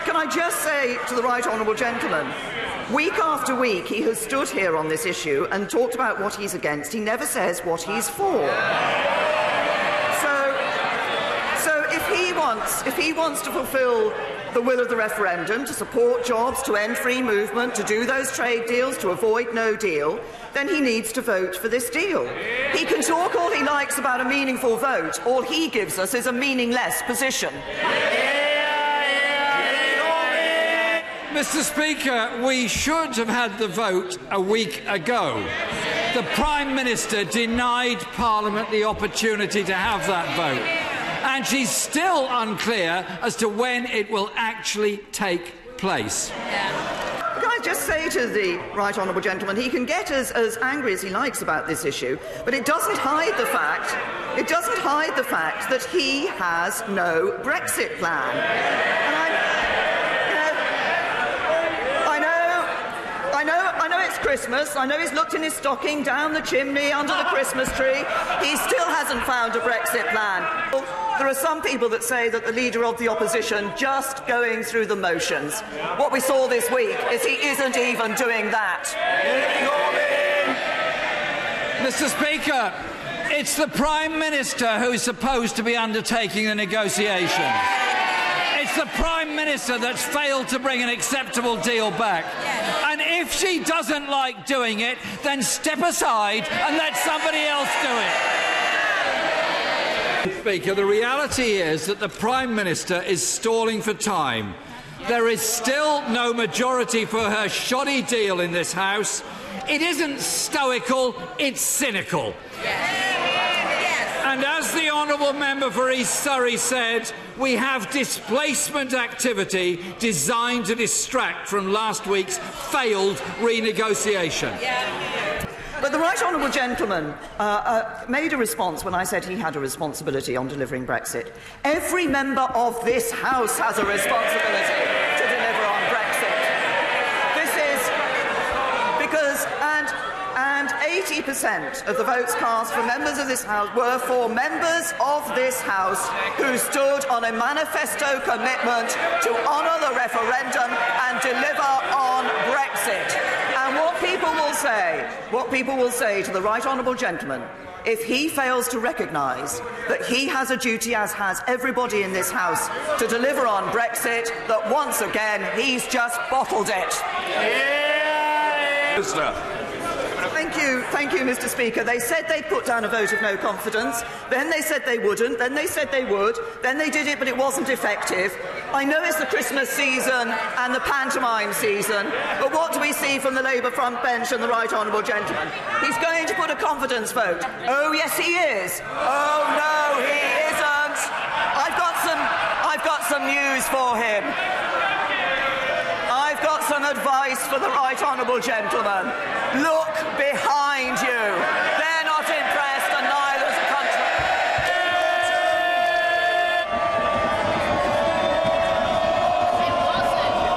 can I just say to the right honourable gentleman, week after week he has stood here on this issue and talked about what he's against. He never says what he's for. So if he wants to fulfil the will of the referendum, to support jobs, to end free movement, to do those trade deals, to avoid no deal, then he needs to vote for this deal. He can talk all he likes about a meaningful vote. All he gives us is a meaningless position. Mr. Speaker, we should have had the vote a week ago. The Prime Minister denied Parliament the opportunity to have that vote, and she's still unclear as to when it will actually take place. Can I just say to the right honourable gentleman, he can get as angry as he likes about this issue, but it doesn't hide the fact that he has no Brexit plan. And I know it's Christmas. I know he's looked in his stocking, down the chimney, under the Christmas tree. He still hasn't found a Brexit plan. Well, there are some people that say that the Leader of the Opposition just going through the motions. What we saw this week is he isn't even doing that. Mr. Speaker, it's the Prime Minister who is supposed to be undertaking the negotiations. It's the Prime Minister that's failed to bring an acceptable deal back. And if she doesn't like doing it, then step aside and let somebody else do it. Speaker, the reality is that the Prime Minister is stalling for time. There is still no majority for her shoddy deal in this House. It isn't stoical, it's cynical. And as the honourable member for East Surrey said, we have displacement activity designed to distract from last week's failed renegotiation. But the right honourable gentleman made a response when I said he had a responsibility on delivering Brexit. Every member of this House has a responsibility to deliver on Brexit. This is because, and 80% of the votes cast for members of this House were for members of this House who stood on a manifesto commitment to honour the referendum and deliver on Brexit. And what people will say to the right honourable gentleman, if he fails to recognise that he has a duty, as has everybody in this House, to deliver on Brexit, that once again he's just bottled it. Thank you, Mr. Speaker. They said they'd put down a vote of no confidence, then they said they wouldn't, then they said they would, then they did it but it wasn't effective. I know it's the Christmas season and the pantomime season, but what do we see from the Labour front bench and the right honourable gentleman? He's going to put a confidence vote. Oh yes he is. Oh no he isn't. I've got some news for him. I've got some advice for the right honourable gentleman. Look behind you.